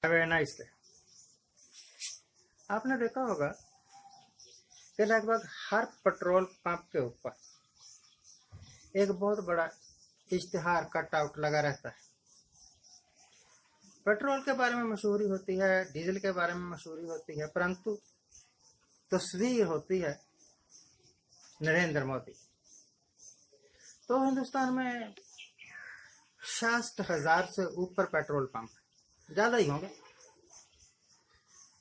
Very nice. आपने देखा होगा कि लगभग हर पेट्रोल पंप के ऊपर एक बहुत बड़ा इश्तिहार कट आउट लगा रहता है। पेट्रोल के बारे में मशहूरी होती है, डीजल के बारे में मशहूरी होती है, परंतु तस्वीर होती है नरेंद्र मोदी। तो हिंदुस्तान में 60,000 से ऊपर पेट्रोल पंप, ज़्यादा ही होंगे,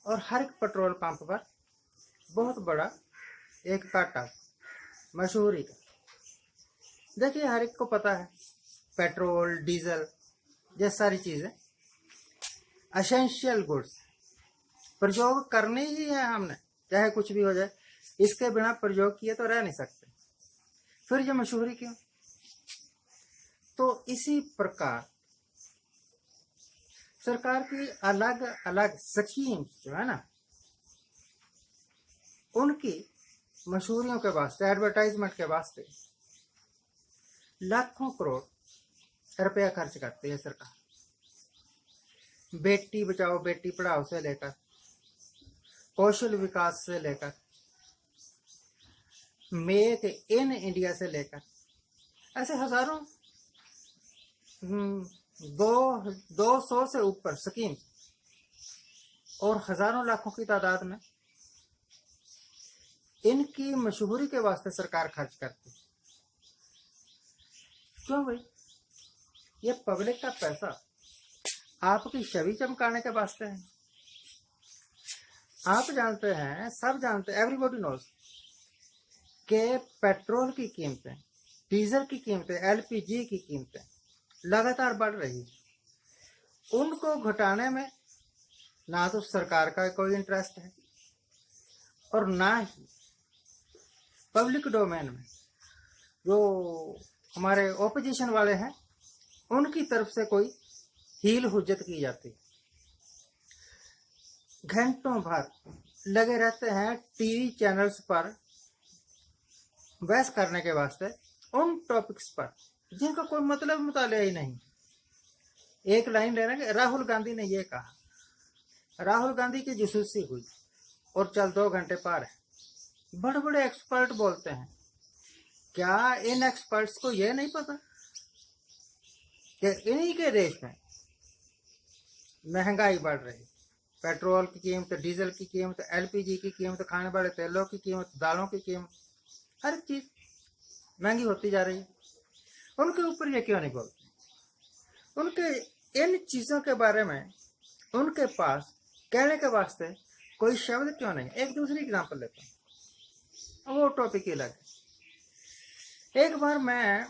और हर एक पेट्रोल पंप पर बहुत बड़ा एक काटा मशहूरी का। देखिए, हर एक को पता है पेट्रोल डीजल ये सारी चीज़ें एसेंशियल गुड्स प्रयोग करनी ही है हमने, चाहे कुछ भी हो जाए। इसके बिना प्रयोग किए तो रह नहीं सकते। फिर ये मशहूरी क्यों? तो इसी प्रकार सरकार की अलग अलग स्कीम्स जो है ना, उनकी मशहूरियों के वास्ते, एडवर्टाइजमेंट के वास्ते लाखों करोड़ रुपया खर्च करती है सरकार। बेटी बचाओ बेटी पढ़ाओ से लेकर कौशल विकास से लेकर मेक इन इंडिया से लेकर ऐसे हजारों 200 से ऊपर स्कीम और हजारों लाखों की तादाद में इनकी मशहूरी के वास्ते सरकार खर्च करती। क्यों भाई? ये पब्लिक का पैसा आपकी छवि चमकाने के वास्ते है। आप जानते हैं, सब जानते हैं, एवरीबॉडी नोज कि पेट्रोल की कीमतें, डीजल की कीमतें, एलपीजी की कीमतें लगातार बढ़ रही है। उनको घटाने में ना तो सरकार का कोई इंटरेस्ट है और ना ही पब्लिक डोमेन में जो हमारे ओपोजिशन वाले हैं उनकी तरफ से कोई हील हुज्जत की जाती। घंटों भर लगे रहते हैं टीवी चैनल्स पर बहस करने के वास्ते उन टॉपिक्स पर जिनका कोई मतलब मुताले ही नहीं। एक लाइन ले रहे हैं, राहुल गांधी ने ये कहा, राहुल गांधी की जासूसी हुई और चल 2 घंटे पार है। बड़े बड़े एक्सपर्ट बोलते हैं। क्या इन एक्सपर्ट्स को ये नहीं पता कि इन्हीं के देश में महंगाई बढ़ रही, पेट्रोल की कीमत, डीजल की कीमत, एलपीजी की कीमत, खाने वाले तेलों की कीमत, दालों की कीमत, हर चीज महंगी होती जा रही है। उनके ऊपर ये क्यों नहीं बोलते? उनके इन चीजों के बारे में उनके पास कहने के वास्ते कोई शब्द क्यों नहीं? एक दूसरी एग्जांपल लेता हूँ, वो टॉपिक ही अलग है। एक बार मैं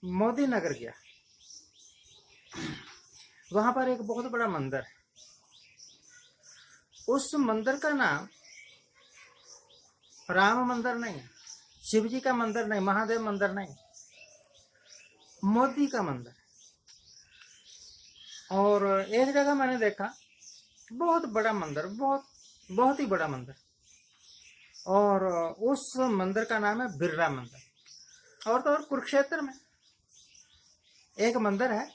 मोदी नगर गया, वहां पर एक बहुत बड़ा मंदिर है। उस मंदिर का नाम राम मंदिर नहीं, शिव जी का मंदिर नहीं, महादेव मंदिर नहीं, मोदी का मंदिर। और एक जगह मैंने देखा बहुत बड़ा मंदिर, बहुत ही बड़ा मंदिर, और उस मंदिर का नाम है बिरला मंदिर। और तो और कुरुक्षेत्र में एक मंदिर है,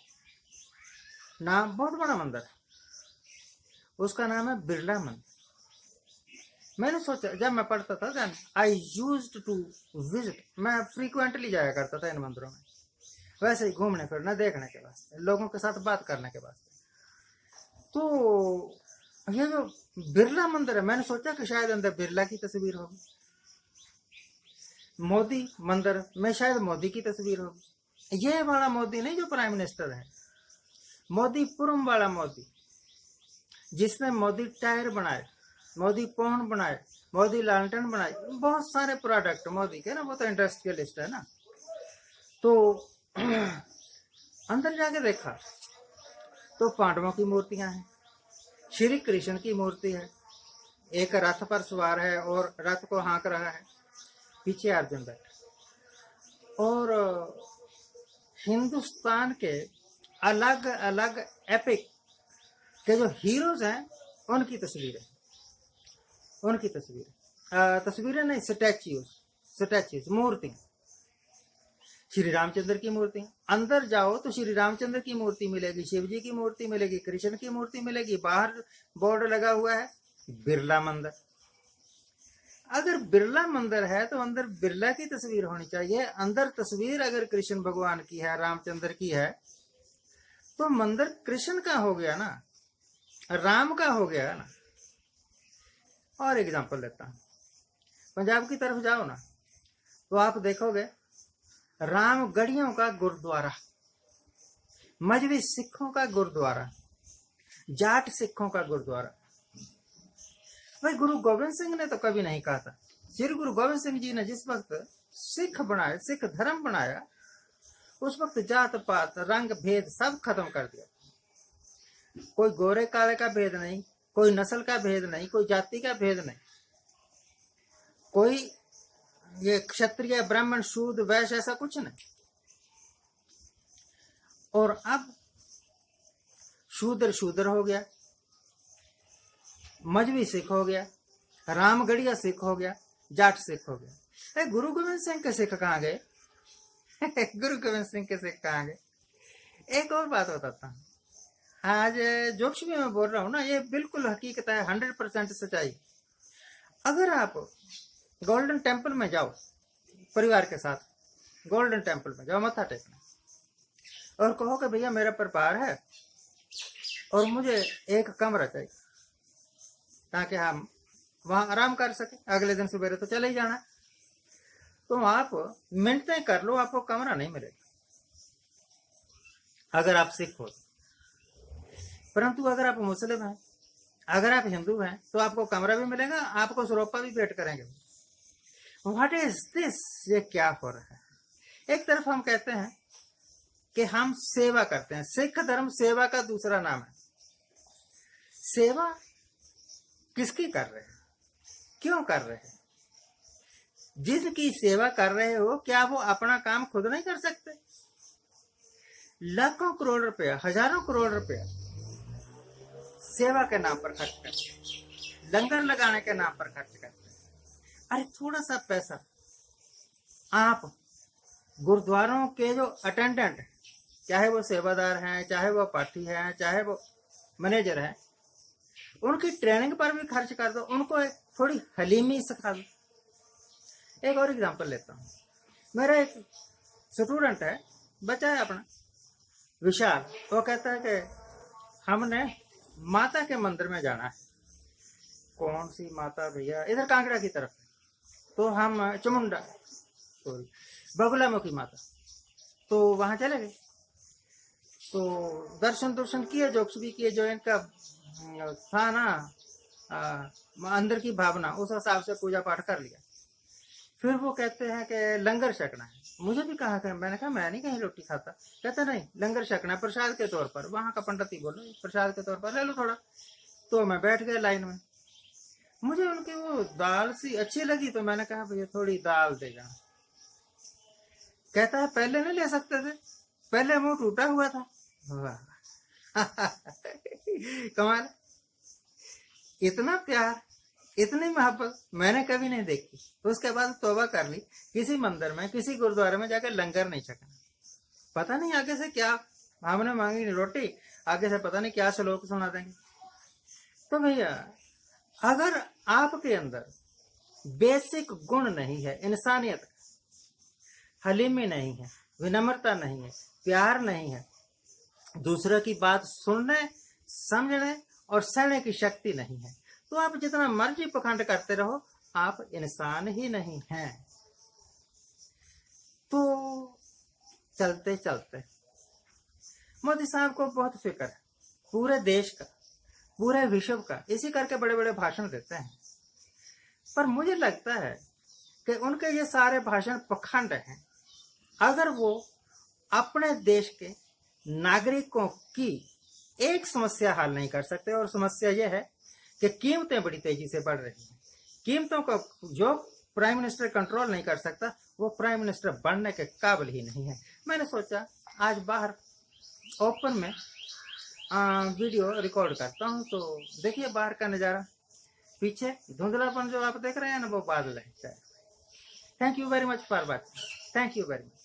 नाम बहुत बड़ा मंदिर है, उसका नाम है बिरला मंदिर। मैंने सोचा, जब मैं पढ़ता था then I used to visit, मैं फ्रीक्वेंटली जाया करता था इन मंदिरों में, वैसे ही घूमने फिरने, देखने के वास्ते, लोगों के साथ बात करने के वास्ते। तो ये जो बिरला मंदिर है, मैंने सोचा कि शायद अंदर बिरला की तस्वीर होगी, मोदी मंदिर में शायद मोदी की तस्वीर होगी। ये वाला मोदी नहीं जो प्राइम मिनिस्टर है, मोदीपुरम वाला मोदी, जिसने मोदी टायर बनाए, मोदी फोन बनाए, मोदी लालटेन बनाए, बहुत सारे प्रोडक्ट मोदी के ना, वो तो इंडस्ट्रियलिस्ट है ना। तो अंदर जाके देखा तो पांडवों की मूर्तियां हैं, श्री कृष्ण की मूर्ति है, एक रथ पर सवार है और रथ को हाँक रहा है, पीछे अर्जुन बैठा। और हिंदुस्तान के अलग अलग एपिक के जो हीरोज हैं उनकी तस्वीरें, तस्वीरें नहीं, स्टैच्यूज, मूर्ति। श्री रामचंद्र की मूर्ति। अंदर जाओ तो श्री रामचंद्र की मूर्ति मिलेगी, शिव जी की मूर्ति मिलेगी, कृष्ण की मूर्ति मिलेगी। बाहर बोर्ड लगा हुआ है बिरला मंदिर। अगर बिरला मंदिर है तो अंदर बिरला की तस्वीर होनी चाहिए। अंदर तस्वीर अगर कृष्ण भगवान की है, रामचंद्र की है, तो मंदिर कृष्ण का हो गया ना, राम का हो गया ना। और एग्जांपल लेता हूं, पंजाब की तरफ जाओ ना तो आप देखोगे रामगढ़ियों का गुरुद्वारा, मजहबी सिखों का गुरुद्वारा, जाट सिखों का गुरुद्वारा। भाई गुरु गोविंद सिंह ने तो कभी नहीं कहा था। श्री गुरु गोविंद सिंह जी ने जिस वक्त सिख बनाया, सिख धर्म बनाया, उस वक्त जात पात रंग भेद सब खत्म कर दिया। कोई गोरे काले का भेद नहीं, कोई नस्ल का भेद नहीं, कोई जाति का भेद नहीं, कोई ये क्षत्रिय ब्राह्मण शूद्र वैश्य ऐसा कुछ नहीं। और अब शूद्र शूद्र हो गया, मजहबी सिख हो गया, रामगढ़िया सिख हो गया, जाट सिख हो गया। गुरु गोविंद सिंह के सिख कहाँ गए? गुरु गोविंद सिंह के सिख कहाँ गए? एक और बात बताता हूँ, आज जोक्स भी मैं बोल रहा हूँ ना, ये बिल्कुल हकीकत है, 100% सच्चाई। अगर आप गोल्डन टेम्पल में जाओ परिवार के साथ, गोल्डन टेम्पल में जाओ मत्था टेकने, और कहो कि भैया मेरा परिवार है और मुझे एक कमरा चाहिए ताकि हम वहां आराम कर सके, अगले दिन सुबह तो चले ही जाना, तो आप मिनटें कर लो, आपको कमरा नहीं मिलेगा अगर आप सिख हो। परंतु अगर आप मुस्लिम हैं, अगर आप हिंदू हैं, तो आपको कमरा भी मिलेगा, आपको सरोपा भी भेंट करेंगे। What is this? ये क्या हो रहा है? एक तरफ हम कहते हैं कि हम सेवा करते हैं, सिख धर्म सेवा का दूसरा नाम है। सेवा किसकी कर रहे हैं, क्यों कर रहे हैं? जिसकी सेवा कर रहे हो, क्या वो अपना काम खुद नहीं कर सकते? लाखों करोड़ रुपया, हजारों करोड़ रुपया सेवा के नाम पर खर्च करते हैं, लंगर लगाने के नाम पर खर्च करते हैं। अरे थोड़ा सा पैसा आप गुरुद्वारों के जो अटेंडेंट, चाहे वो सेवादार हैं, चाहे वो पाठी हैं, चाहे वो मैनेजर हैं, उनकी ट्रेनिंग पर भी खर्च कर दो, उनको एक थोड़ी हलीमी सिखा दो। एक और एग्जांपल लेता हूँ, मेरा एक स्टूडेंट है, बच्चा है अपना विशाल, वो कहता है कि हमने माता के मंदिर में जाना है। कौन सी माता भैया? इधर कांगड़ा की तरफ, तो हम चमुंडा सॉरी बगुलामुखी माता, तो वहां चले गए। तो दर्शन किए, जोक्स भी किए, जो इनका था ना अंदर की भावना, उस हिसाब से पूजा पाठ कर लिया। फिर वो कहते हैं कि लंगर छकना है। मुझे भी कहा था, मैंने कहा मैं नहीं कहीं रोटी खाता। कहते नहीं, लंगर छकना प्रसाद के तौर पर, वहां का पंडित ही बोलो प्रसाद के तौर पर ले लो थोड़ा। तो मैं बैठ गया लाइन में, मुझे उनकी वो दाल सी अच्छी लगी, तो मैंने कहा भैया थोड़ी दाल दे जाना। कहता है पहले नहीं ले सकते थे, पहले मुंह टूटा हुआ था। कमाल, इतना प्यार, इतनी मोहब्बत मैंने कभी नहीं देखी। तो उसके बाद तौबा कर ली, किसी मंदिर में, किसी गुरुद्वारे में जाकर लंगर नहीं छकना। पता नहीं आगे से क्या, हमने मांगी रोटी, आगे से पता नहीं क्या श्लोक सुना देंगे। तो भैया अगर आपके अंदर बेसिक गुण नहीं है, इंसानियत, हलीमी नहीं है, विनम्रता नहीं है, प्यार नहीं है, दूसरे की बात सुनने, समझने और सहने की शक्ति नहीं है, तो आप जितना मर्जी पखंड करते रहो, आप इंसान ही नहीं हैं। तो चलते चलते मोदी साहब को बहुत फिक्र है पूरे देश का, पूरे विश्व का, इसी करके बड़े बड़े भाषण देते हैं। पर मुझे लगता है कि उनके ये सारे भाषण पखंड हैं। अगर वो अपने देश के नागरिकों की एक समस्या हल नहीं कर सकते, और समस्या यह है कि कीमतें बड़ी तेजी से बढ़ रही हैं, कीमतों को जो प्राइम मिनिस्टर कंट्रोल नहीं कर सकता, वो प्राइम मिनिस्टर बनने के काबिल ही नहीं है। मैंने सोचा आज बाहर ओपन में वीडियो रिकॉर्ड करता हूँ। तो देखिए बाहर का नज़ारा, पीछे धुंधलापन जो आप देख रहे हैं ना, वो बादल है। Thank you very much for watching, thank you very much.